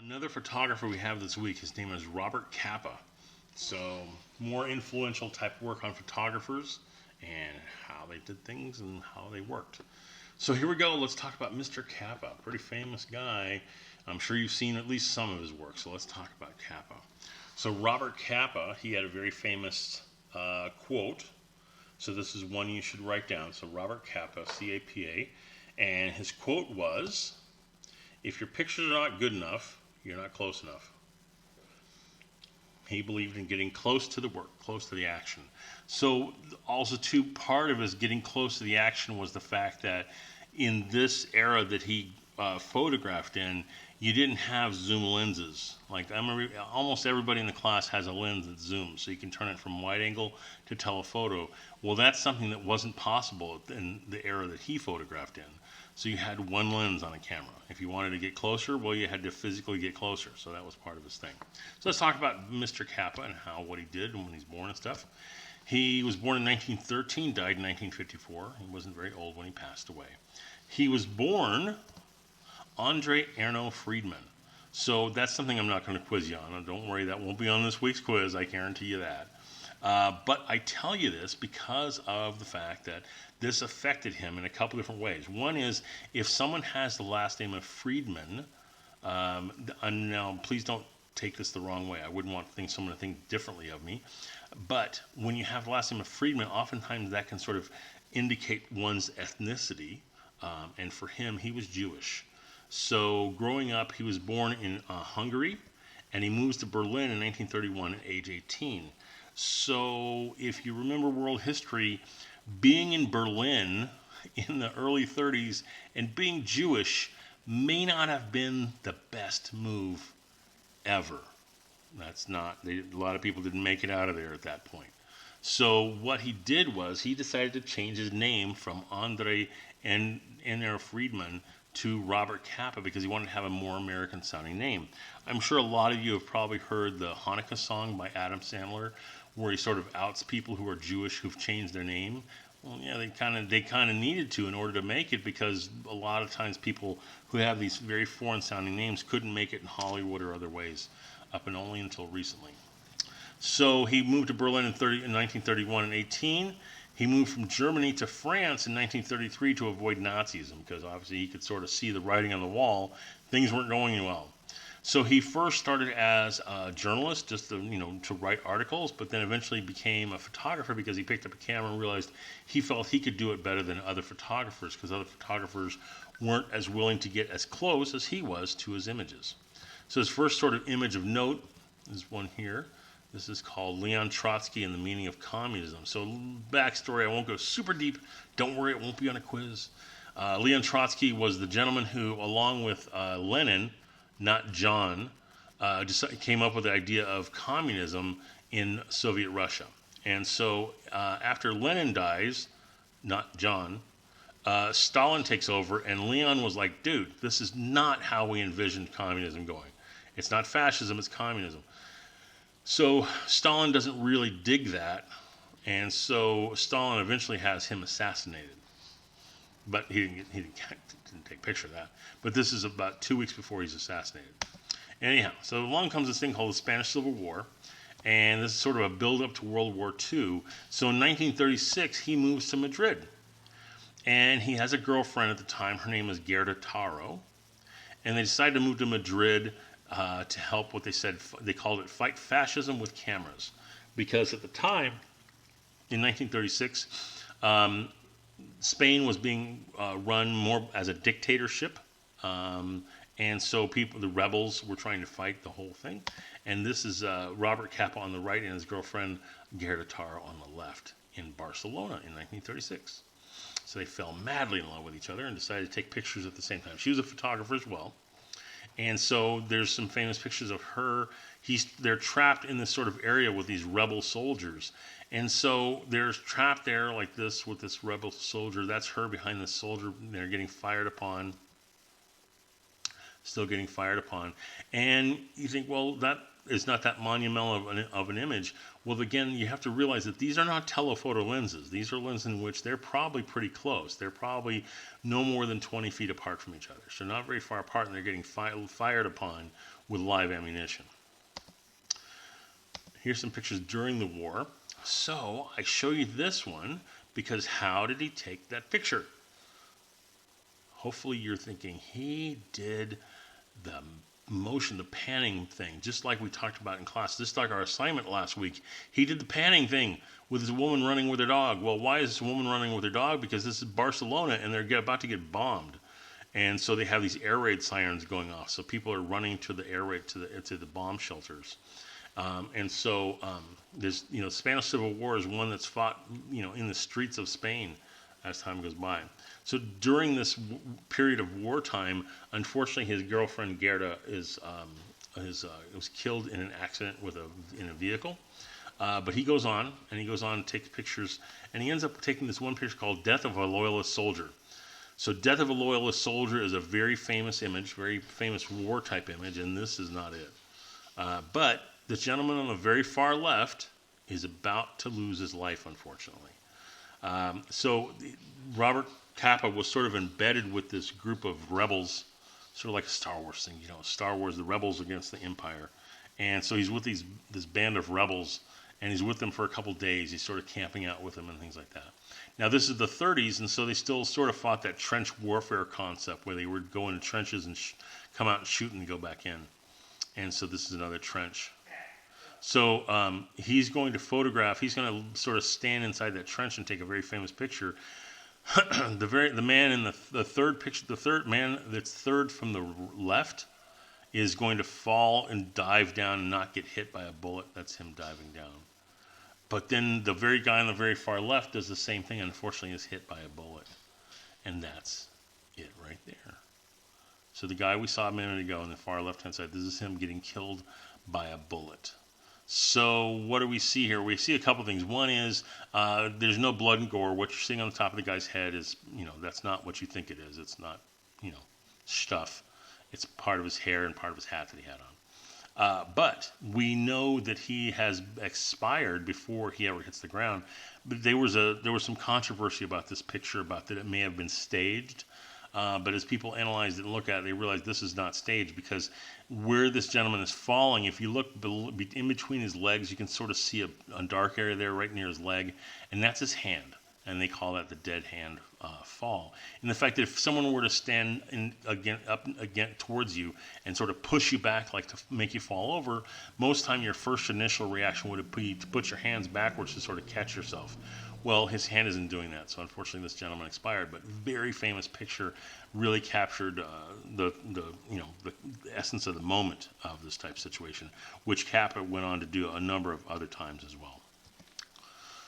Another photographer we have this week, his name is Robert Capa. So, more influential type work on photographers and how they did things and how they worked. So here we go. Let's talk about Mr. Capa, pretty famous guy. I'm sure you've seen at least some of his work. So let's talk about Capa. So Robert Capa, he had a very famous quote. So this is one you should write down. So Robert Capa, C-A-P-A, and his quote was, "If your pictures are not good enough, you're not close enough." He believed in getting close to the work, close to the action. So also too, part of his getting close to the action was the fact that in this era that he photographed in, you didn't have zoom lenses. Like almost everybody in the class has a lens that zooms, so you can turn it from wide angle to telephoto. Well, that's something that wasn't possible in the era that he photographed in. So you had one lens on a camera. If you wanted to get closer, well, you had to physically get closer. So that was part of his thing. So let's talk about Mr. Capa and what he did and when he's born and stuff. He was born in 1913, died in 1954. He wasn't very old when he passed away. He was born Andre Erno Friedman. So that's something I'm not going to quiz you on. Don't worry, that won't be on this week's quiz. I guarantee you that. But I tell you this because of the fact that this affected him in a couple different ways. One is if someone has the last name of Friedman, and now please don't take this the wrong way. I wouldn't want someone to think differently of me. But when you have the last name of Friedman, oftentimes that can sort of indicate one's ethnicity. And for him, he was Jewish. So growing up, he was born in Hungary, and he moves to Berlin in 1931 at age 18. So if you remember world history, being in Berlin in the early 30s and being Jewish may not have been the best move ever. That's not, a lot of people didn't make it out of there at that point. So what he did was he decided to change his name from Andre Erno Friedman to Robert Capa because he wanted to have a more American sounding name. I'm sure a lot of you have probably heard the Hanukkah song by Adam Sandler where he sort of outs people who are Jewish who've changed their name. Well, yeah, they kind of needed to in order to make it because a lot of times people who have these very foreign sounding names couldn't make it in Hollywood or other ways up and only until recently. So he moved to Berlin in 1931 and 18. He moved from Germany to France in 1933 to avoid Nazism because obviously he could sort of see the writing on the wall. Things weren't going well. So he first started as a journalist, just to write articles, but then eventually became a photographer because he picked up a camera and realized he felt he could do it better than other photographers because other photographers weren't as willing to get as close as he was to his images. So his first sort of image of note is one here. This is called Leon Trotsky and the Meaning of Communism. So backstory, I won't go super deep. Don't worry, it won't be on a quiz. Leon Trotsky was the gentleman who, along with Lenin, not John, came up with the idea of communism in Soviet Russia. And so after Lenin dies, not John, Stalin takes over, and Leon was like, dude, this is not how we envisioned communism going. It's not fascism, it's communism. So Stalin doesn't really dig that, and so Stalin eventually has him assassinated. But he didn't take a picture of that. But this is about 2 weeks before he's assassinated. Anyhow, so along comes this thing called the Spanish Civil War, and this is sort of a build-up to World War II. So in 1936, he moves to Madrid, and he has a girlfriend at the time. Her name is Gerda Taro, and they decide to move to Madrid to help what they called it fight fascism with cameras. Because at the time, in 1936, Spain was being run more as a dictatorship. And so the rebels were trying to fight the whole thing. And this is Robert Capa on the right and his girlfriend Gerda Taro on the left in Barcelona in 1936. So they fell madly in love with each other and decided to take pictures at the same time. She was a photographer as well. And so there's some famous pictures of her. They're trapped in this sort of area with these rebel soldiers. And so they're trapped there like this with this rebel soldier. That's her behind the soldier. They're getting fired upon. Still getting fired upon. And you think, well, that that monumental of an image. Well, again, you have to realize that these are not telephoto lenses. These are lenses in which they're probably pretty close. They're probably no more than 20 feet apart from each other. So not very far apart, and they're getting fired upon with live ammunition. Here's some pictures during the war. So I show you this one because how did he take that picture? Hopefully you're thinking he did the motion, the panning thing, just like we talked about in class. This is like our assignment last week. He did the panning thing with this woman running with her dog. Well, why is this woman running with her dog? Because this is Barcelona and they're about to get bombed. And so they have these air raid sirens going off. So people are running to the air raid, to the bomb shelters. There's, the Spanish Civil War is one that's fought, in the streets of Spain as time goes by. So during this period of wartime, unfortunately, his girlfriend Gerda was killed in an accident in a vehicle. But he goes on and takes pictures, and he ends up taking this one picture called "Death of a Loyalist Soldier." So "Death of a Loyalist Soldier" is a very famous image, very famous war type image, and this is not it. But the gentleman on the very far left is about to lose his life, unfortunately. So Robert Capa was sort of embedded with this group of rebels, sort of like a Star Wars thing, Star Wars, the rebels against the Empire. And so he's with this band of rebels, and he's with them for a couple days. He's sort of camping out with them and things like that. Now, this is the 30s, and so they still sort of fought that trench warfare concept where they would go into trenches and come out and shoot and go back in. And so this is another trench. So he's going to sort of stand inside that trench and take a very famous picture. The man in the third picture, the third man that's third from the left, is going to fall and dive down and not get hit by a bullet. That's him diving down. But then the very guy on the very far left does the same thing. Unfortunately, is hit by a bullet, and that's it right there. So the guy we saw a minute ago on the far left-hand side, this is him getting killed by a bullet. So what do we see here? We see a couple things. One is there's no blood and gore. What you're seeing on the top of the guy's head is, that's not what you think it is. It's not, stuff. It's part of his hair and part of his hat that he had on. But we know that he has expired before he ever hits the ground. But there was some controversy about this picture, about that it may have been staged. But as people analyzed it and look at it, they realized this is not staged, because where this gentleman is falling, if you look in between his legs, you can sort of see a dark area there right near his leg, and that's his hand. And they call that the dead hand fall. And the fact that if someone were to stand up again towards you and sort of push you back, like to make you fall over, most time your first initial reaction would be to put your hands backwards to sort of catch yourself. Well, his hand isn't doing that, so unfortunately this gentleman expired. But very famous picture, really captured the essence of the moment of this type of situation, which Capa went on to do a number of other times as well.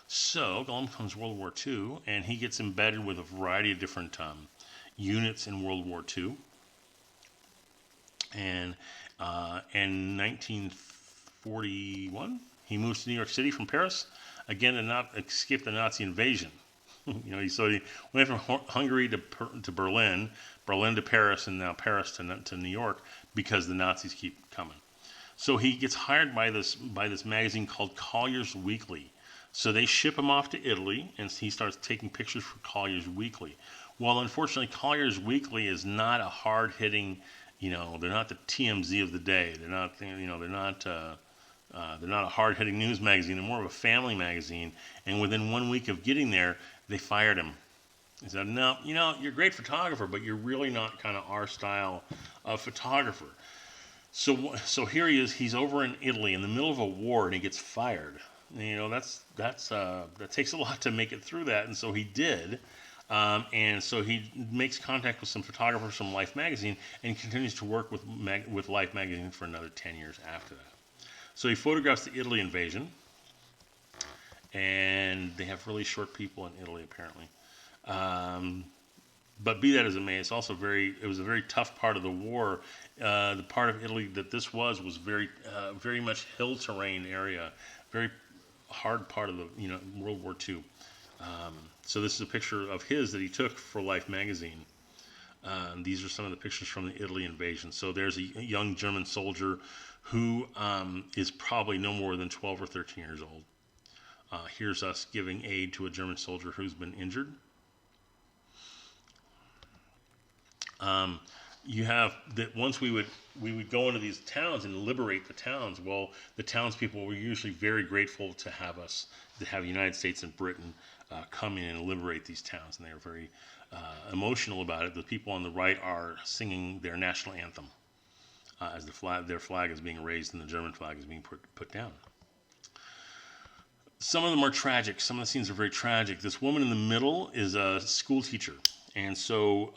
So along comes World War II, and he gets embedded with a variety of different units in World War II. And in 1941, he moves to New York City from Paris, again to not escape the Nazi invasion. So he went from Hungary to Berlin, Berlin to Paris, and now Paris to New York, because the Nazis keep coming. So he gets hired by this magazine called Collier's Weekly. So they ship him off to Italy, and he starts taking pictures for Collier's Weekly. Well, unfortunately, Collier's Weekly is not a hard-hitting, they're not the TMZ of the day. They're not a hard-hitting news magazine. They're more of a family magazine. And within 1 week of getting there, they fired him. He said, "No, you're a great photographer, but you're really not kind of our style of photographer." So here he is. He's over in Italy in the middle of a war, and he gets fired. That takes a lot to make it through that, and so he did. And so he makes contact with some photographers from Life magazine, and continues to work with Life magazine for another 10 years after that. So he photographs the Italy invasion, and they have really short people in Italy apparently. But be that as it may, it was a very tough part of the war. The part of Italy that this was very much hill terrain area, very hard part of the World War II. So this is a picture of his that he took for Life magazine. These are some of the pictures from the Italy invasion. So there's a young German soldier who is probably no more than 12 or 13 years old. Here's us giving aid to a German soldier who's been injured. You have that once we would go into these towns and liberate the towns. Well, the townspeople were usually very grateful to have the United States and Britain come in and liberate these towns, and they were very emotional about it. The people on the right are singing their national anthem as their flag is being raised and the German flag is being put down. Some of them are tragic. Some of the scenes are very tragic. This woman in the middle is a school teacher, and so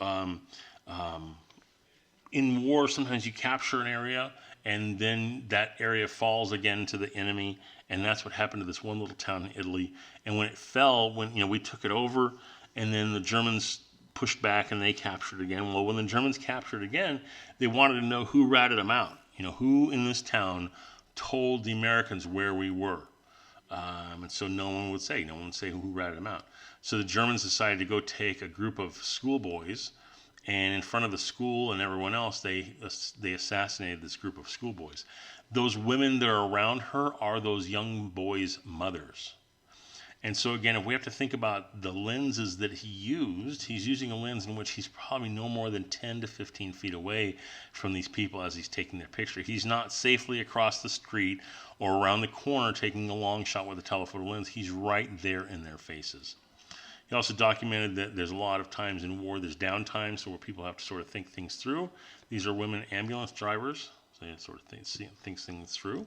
in war, sometimes you capture an area, and then that area falls again to the enemy, and that's what happened to this one little town in Italy. And when it fell, we took it over, and then the Germans pushed back and they captured it again. Well, when the Germans captured it again, they wanted to know who ratted them out. Who in this town told the Americans where we were. And so no one would say who ratted them out. So the Germans decided to go take a group of schoolboys, and in front of the school and everyone else, they assassinated this group of schoolboys. Those women that are around her are those young boys' mothers. And so again, if we have to think about the lenses that he used, he's using a lens in which he's probably no more than 10 to 15 feet away from these people as he's taking their picture. He's not safely across the street or around the corner taking a long shot with a telephoto lens. He's right there in their faces. He also documented that there's a lot of times in war there's downtime, so where people have to sort of think things through. These are women ambulance drivers, so they sort of think things through.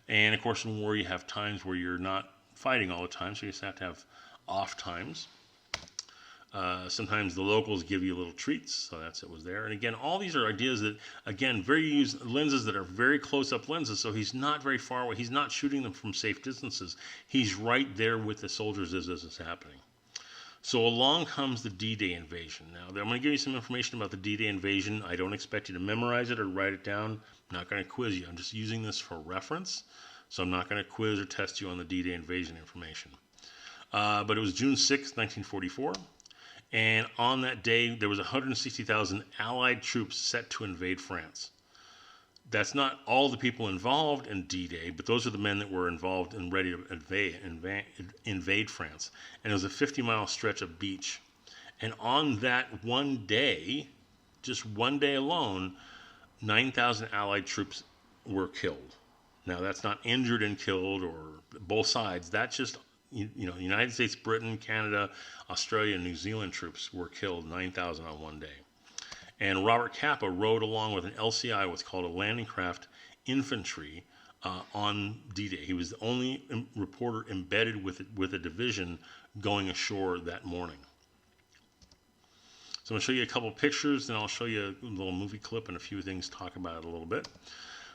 And of course, in war you have times where you're not fighting all the time, so you just have to have off times. Sometimes the locals give you little treats, so it was there. And again, all these are ideas that, again, lenses that are very close-up lenses, so he's not very far away. He's not shooting them from safe distances. He's right there with the soldiers as this is happening. So along comes the D-Day invasion. Now, I'm going to give you some information about the D-Day invasion. I don't expect you to memorize it or write it down. I'm not going to quiz you. I'm just using this for reference. So I'm not going to quiz or test you on the D-Day invasion information. But it was June 6, 1944. And on that day, there was 160,000 Allied troops set to invade France. That's not all the people involved in D-Day, but those are the men that were involved and ready to invade France. And it was a 50-mile stretch of beach. And on that one day, just one day alone, 9,000 Allied troops were killed. Now, that's not injured and killed or both sides. That's just, United States, Britain, Canada, Australia, and New Zealand troops were killed, 9,000 on one day. And Robert Capa rode along with an LCI, what's called a landing craft infantry, on D-Day. He was the only reporter embedded with a division going ashore that morning. So I'm going to show you a couple of pictures, then I'll show you a little movie clip and a few things, talk about it a little bit.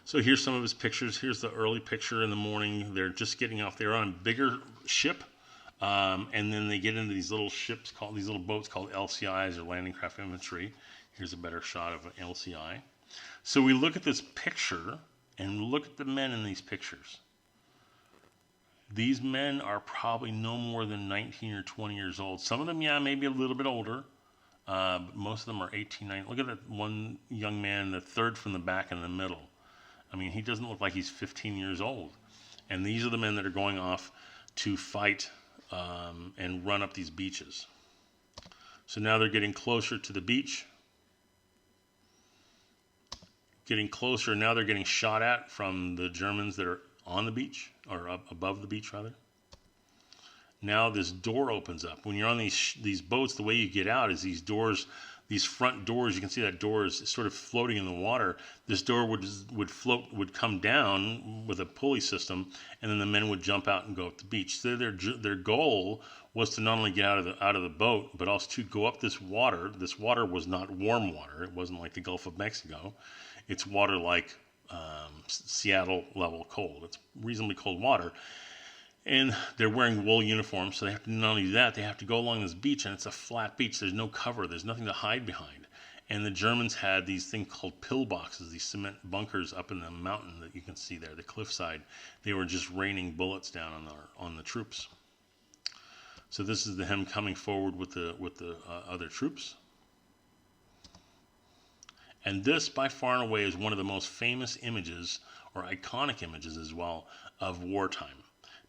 So here's some of his pictures. Here's the early picture in the morning. They're just getting off. They're on a bigger ship, and then they get into these little boats called LCIs, or landing craft infantry. Here's a better shot of an LCI. So we look at this picture and look at the men in these pictures. These men are probably no more than 19 or 20 years old. Some of them, maybe a little bit older. But most of them are 18, 19. Look at that one young man, the third from the back in the middle. I mean, he doesn't look like he's 15 years old. And these are the men that are going off to fight and run up these beaches. So now they're getting closer to the beach. Getting closer, now they're getting shot at from the Germans that are on the beach, or up above the beach, rather. Now this door opens up. When you're on these boats, the way you get out is these doors, these front doors. You can see that door is sort of floating in the water. This door would come down with a pulley system, and then the men would jump out and go up the beach. So their goal was to not only get out of the boat, but also to go up this water. This water was not warm water. It wasn't like the Gulf of Mexico. It's water like Seattle level cold. It's reasonably cold water. And they're wearing wool uniforms, so they have to not only do that, they have to go along this beach, and it's a flat beach. There's no cover. There's nothing to hide behind. And the Germans had these things called pillboxes, these cement bunkers up in the mountain that you can see there, the cliffside. They were just raining bullets down on the troops. So this is him coming forward with the other troops. And this, by far and away, is one of the most famous images, or iconic images as well, of wartime.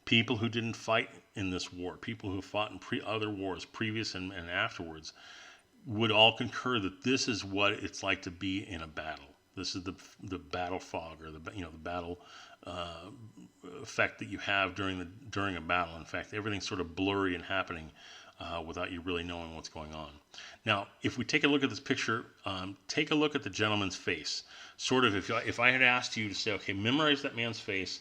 People who didn't fight in this war, people who fought in other wars, previous and afterwards, would all concur that this is what it's like to be in a battle. This is the battle fog, or the battle effect that you have during a battle. In fact, everything's sort of blurry and happening without you really knowing what's going on. Now, if we take a look at this picture, take a look at the gentleman's face. Sort of, if I had asked you to say, okay, memorize that man's face,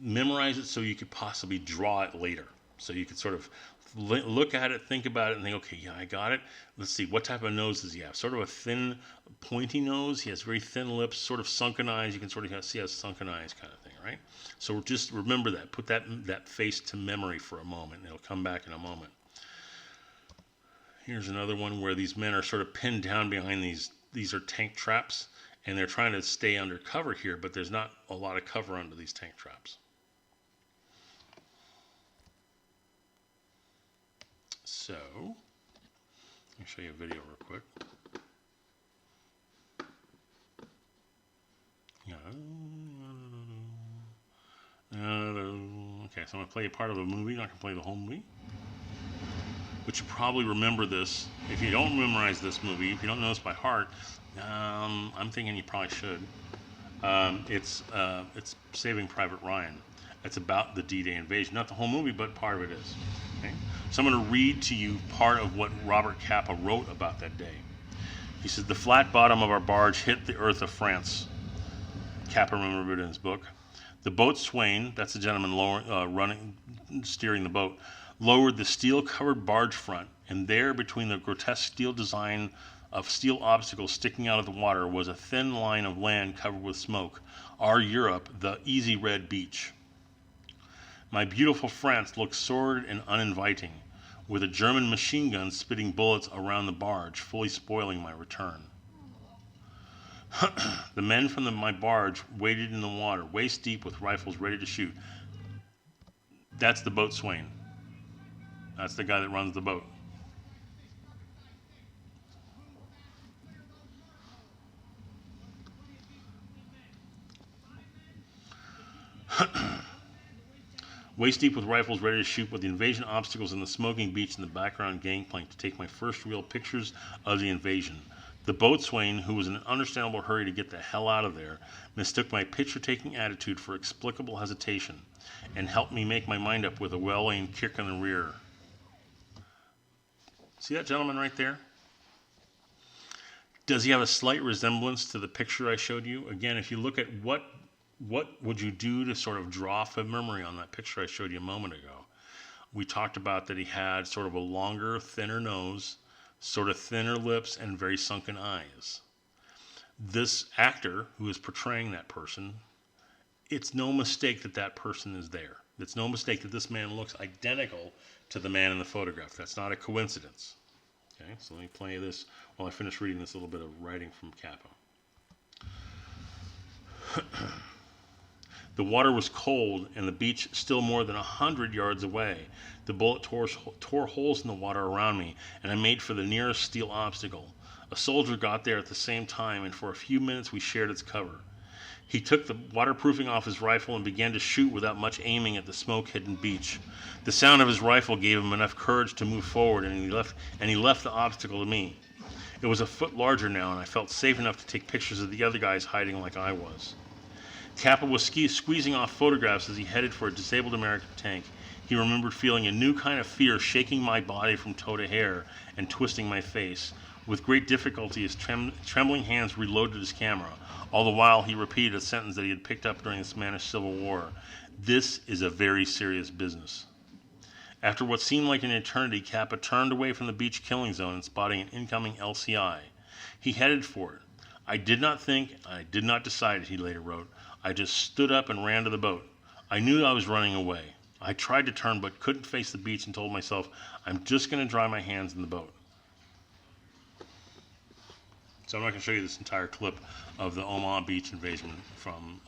memorize it so you could possibly draw it later. So you could sort of look at it, think about it, and think, okay, yeah, I got it. Let's see, what type of nose does he have? Sort of a thin, pointy nose. He has very thin lips, sort of sunken eyes. You can sort of see he has sunken eyes kind of thing, right? So just remember that. Put that face to memory for a moment, and it'll come back in a moment. Here's another one where these men are sort of pinned down behind these are tank traps, and they're trying to stay under cover here, but there's not a lot of cover under these tank traps. So, let me show you a video real quick. Okay, so I'm going to play a part of the movie. I'm not going to play the whole movie. But you probably remember this. If you don't memorize this movie, if you don't know this by heart, I'm thinking you probably should. It's Saving Private Ryan. It's about the D-Day invasion. Not the whole movie, but part of it is. Okay? So I'm going to read to you part of what Robert Capa wrote about that day. He says, the flat bottom of our barge hit the earth of France. Capa remembered in his book. The boatswain, that's the gentleman steering the boat, lowered the steel-covered barge front, and there, between the grotesque steel design of steel obstacles sticking out of the water, was a thin line of land covered with smoke. Our Europe, the easy red beach. My beautiful France looked sordid and uninviting, with a German machine gun spitting bullets around the barge, fully spoiling my return. The men from my barge waded in the water, waist deep with rifles ready to shoot. That's the boatswain. That's the guy that runs the boat. Waist deep with rifles ready to shoot, with the invasion obstacles and the smoking beach in the background gangplank to take my first real pictures of the invasion. The boatswain, who was in an understandable hurry to get the hell out of there, mistook my picture-taking attitude for explicable hesitation and helped me make my mind up with a well-aimed kick in the rear. See that gentleman right there? Does he have a slight resemblance to the picture I showed you? Again, if you look at what would you do to sort of draw from memory on that picture I showed you a moment ago? We talked about that he had sort of a longer, thinner nose, sort of thinner lips, and very sunken eyes. This actor who is portraying that person, it's no mistake that that person is there. It's no mistake that this man looks identical to the man in the photograph. That's not a coincidence. Okay, so let me play this while I finish reading this little bit of writing from Capa. The water was cold and the beach still more than 100 yards away. The bullet tore holes in the water around me, and I made for the nearest steel obstacle. A soldier got there at the same time, and for a few minutes we shared its cover. He took the waterproofing off his rifle and began to shoot without much aiming at the smoke-hidden beach. The sound of his rifle gave him enough courage to move forward, and he left the obstacle to me. It was a foot larger now, and I felt safe enough to take pictures of the other guys hiding like I was. Capa was squeezing off photographs as he headed for a disabled American tank. He remembered feeling a new kind of fear shaking my body from toe to hair and twisting my face. With great difficulty, his trembling hands reloaded his camera. All the while, he repeated a sentence that he had picked up during the Spanish Civil War. This is a very serious business. After what seemed like an eternity, Capa turned away from the beach killing zone and spotting an incoming LCI. He headed for it. I did not think, I did not decide, he later wrote. I just stood up and ran to the boat. I knew I was running away. I tried to turn but couldn't face the beach and told myself, I'm just going to dry my hands in the boat. So I'm not going to show you this entire clip of the Omaha Beach invasion from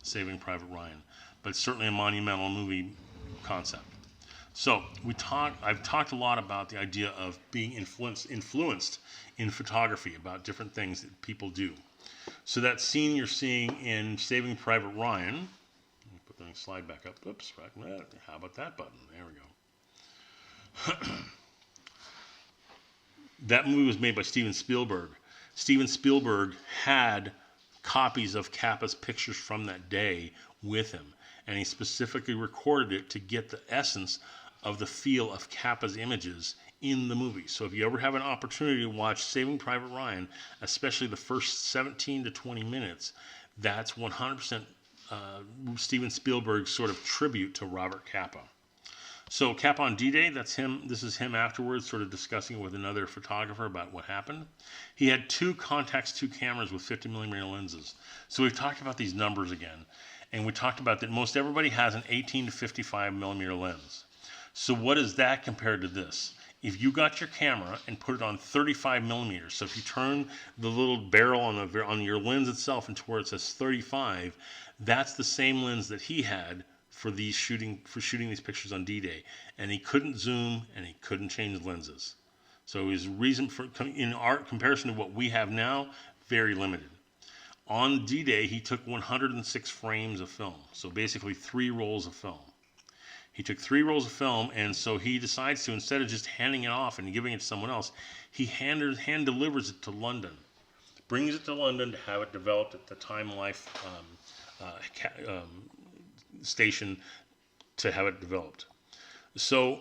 Saving Private Ryan, but it's certainly a monumental movie concept. So I've talked a lot about the idea of being influenced in photography, about different things that people do. So that scene you're seeing in Saving Private Ryan, let me put the slide back up. Oops, how about that button? There we go. That movie was made by Steven Spielberg. Steven Spielberg had copies of Capa's pictures from that day with him, and he specifically recorded it to get the essence of the feel of Capa's images in the movie. So if you ever have an opportunity to watch Saving Private Ryan, especially the first 17 to 20 minutes, that's 100% Steven Spielberg's sort of tribute to Robert Capa. So Capa on D-Day, that's him. This is him afterwards, sort of discussing with another photographer about what happened. He had 2 Contax 2 cameras with 50mm lenses. So we've talked about these numbers again, and we talked about that most everybody has an 18 to 55mm lens. So what is that compared to this? If you got your camera and put it on 35mm, so if you turn the little barrel on your lens itself into where it says 35, that's the same lens that he had for shooting these pictures on D-Day, and he couldn't zoom and he couldn't change lenses. So his reason for in art comparison to what we have now, very limited. On D-Day, he took 106 frames of film, so basically 3 rolls of film. He took 3 rolls of film, and so he decides to, instead of just handing it off and giving it to someone else, he hand delivers it to London, brings it to London to have it developed at the Time Life station to have it developed. So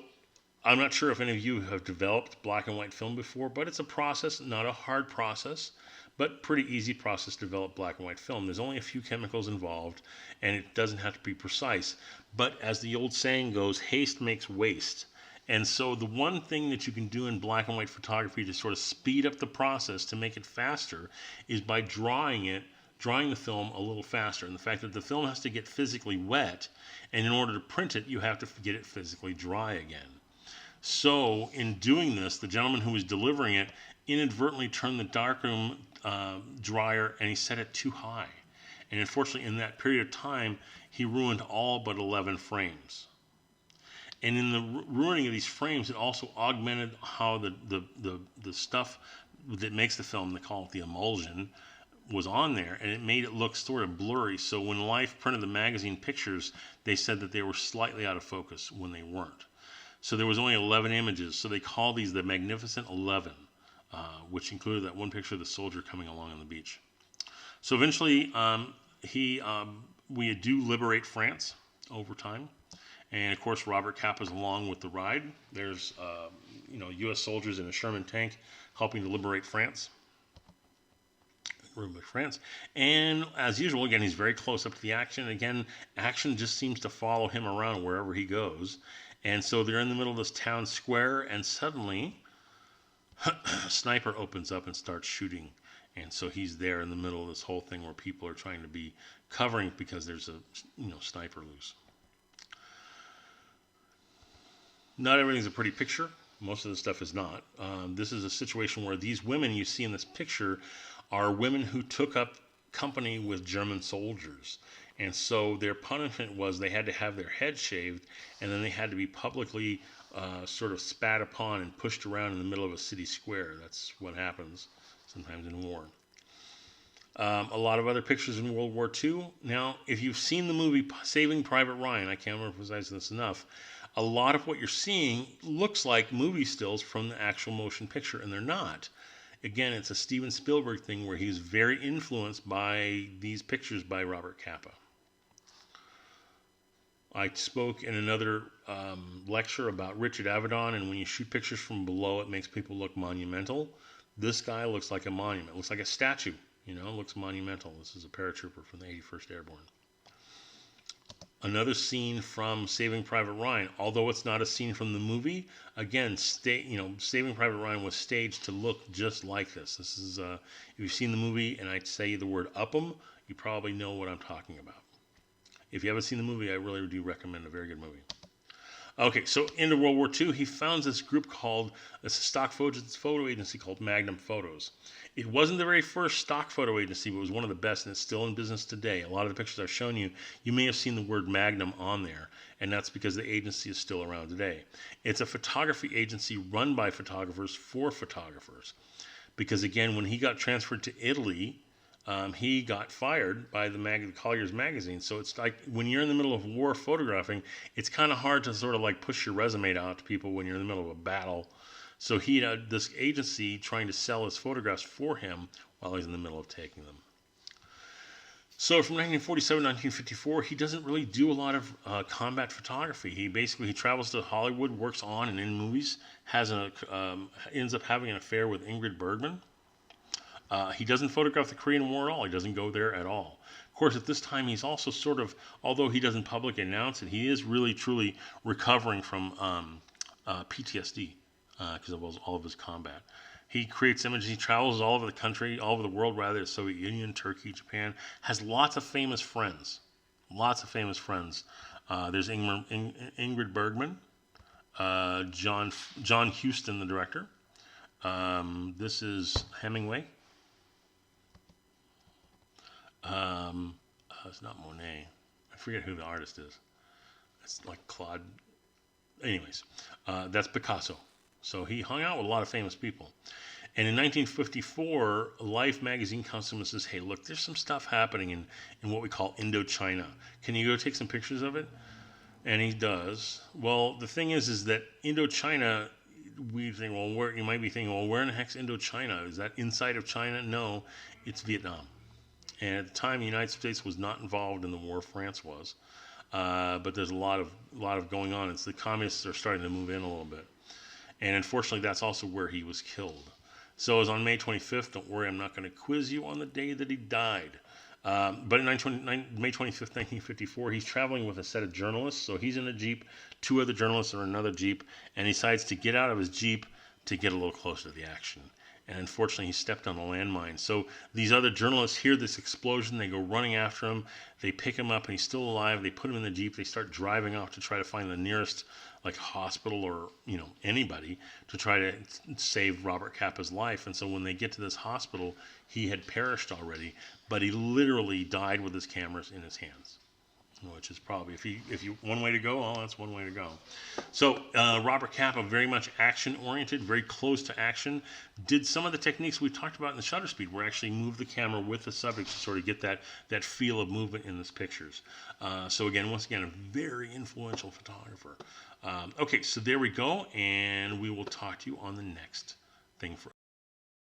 I'm not sure if any of you have developed black and white film before, but it's a process, not a hard process, but pretty easy process to develop black and white film. There's only a few chemicals involved, and it doesn't have to be precise. But as the old saying goes, haste makes waste. And so the one thing that you can do in black and white photography to sort of speed up the process, to make it faster, is by drying the film a little faster. And the fact that the film has to get physically wet, and in order to print it, you have to get it physically dry again. So in doing this, the gentleman who was delivering it inadvertently turned the darkroom dryer, and he set it too high. And unfortunately, in that period of time, he ruined all but 11 frames. And in the ruining of these frames, it also augmented how the stuff that makes the film, they call it the emulsion, was on there, and it made it look sort of blurry. So when Life printed the magazine pictures, they said that they were slightly out of focus when they weren't. So there was only 11 images, so they call these the Magnificent 11, which included that one picture of the soldier coming along on the beach. So eventually, we do liberate France over time, and of course Robert Capa is along with the ride. There's U.S. soldiers in a Sherman tank helping to liberate France. And as usual, again, he's very close up to the action. Again, action just seems to follow him around wherever he goes. And so they're in the middle of this town square, and suddenly a sniper opens up and starts shooting. And so he's there in the middle of this whole thing where people are trying to be covering because there's a sniper loose. Not everything's a pretty picture. Most of the stuff is not. This is a situation where these women you see in this picture are women who took up company with German soldiers. And so their punishment was they had to have their head shaved, and then they had to be publicly sort of spat upon and pushed around in the middle of a city square. That's what happens sometimes in war. A lot of other pictures in World War II. Now, if you've seen the movie Saving Private Ryan, I can't emphasize this enough, a lot of what you're seeing looks like movie stills from the actual motion picture, and they're not. Again, it's a Steven Spielberg thing where he's very influenced by these pictures by Robert Capa. I spoke in another lecture about Richard Avedon, and when you shoot pictures from below, it makes people look monumental. This guy looks like a monument, looks like a statue, looks monumental. This is a paratrooper from the 81st Airborne. Another scene from Saving Private Ryan, although it's not a scene from the movie, again, Saving Private Ryan was staged to look just like this. This is, if you've seen the movie and I say the word Upham, you probably know what I'm talking about. If you haven't seen the movie, I really do recommend a very good movie. Okay, so into World War II, he founds this group called a stock photo agency called Magnum Photos. It wasn't the very first stock photo agency, but it was one of the best, and it's still in business today. A lot of the pictures I've shown you, you may have seen the word Magnum on there, and that's because the agency is still around today. It's a photography agency run by photographers for photographers. Because again, when he got transferred to Italy, he got fired by the Collier's magazine. So it's like when you're in the middle of war photographing, it's kind of hard to sort of like push your resume out to people when you're in the middle of a battle. So he had this agency trying to sell his photographs for him while he's in the middle of taking them. So from 1947 to 1954, he doesn't really do a lot of combat photography. He travels to Hollywood, works on and in movies, ends up having an affair with Ingrid Bergman. He doesn't photograph the Korean War at all. He doesn't go there at all. Of course, at this time, he's also sort of, although he doesn't publicly announce it, he is really, truly recovering from PTSD because of all of his combat. He creates images. He travels all over the country, all over the world, rather, the Soviet Union, Turkey, Japan. Has lots of famous friends. Lots of famous friends. There's Ingrid Bergman, John Huston, the director. This is Hemingway. It's not Monet. I forget who the artist is. It's like Claude. Anyways, that's Picasso. So he hung out with a lot of famous people. And in 1954, Life magazine comes to him and says, hey, look, there's some stuff happening in what we call Indochina. Can you go take some pictures of it? And he does. Well, the thing is that Indochina, we think, well, you might be thinking, well, where in the heck's Indochina? Is that inside of China? No, it's Vietnam. And at the time, the United States was not involved in the war. France was. But there's a lot of going on. It's the communists are starting to move in a little bit. And unfortunately, that's also where he was killed. So it was on May 25th. Don't worry, I'm not going to quiz you on the day that he died. But in May 25th, 1954, he's traveling with a set of journalists. So he's in a Jeep. Two other journalists are in another Jeep. And he decides to get out of his Jeep to get a little closer to the action. And unfortunately, he stepped on a landmine. So these other journalists hear this explosion. They go running after him. They pick him up, and he's still alive. They put him in the Jeep. They start driving off to try to find the nearest hospital or anybody to try to save Robert Capa's life. And so when they get to this hospital, he had perished already, but he literally died with his cameras in his hands, which is probably, if you one way to go, well, that's one way to go. So Robert Capa, very much action oriented, very close to action, did some of the techniques we talked about in the shutter speed, where actually move the camera with the subject to sort of get that feel of movement in his pictures. So again, once again, a very influential photographer. Okay, so there we go, and we will talk to you on the next thing for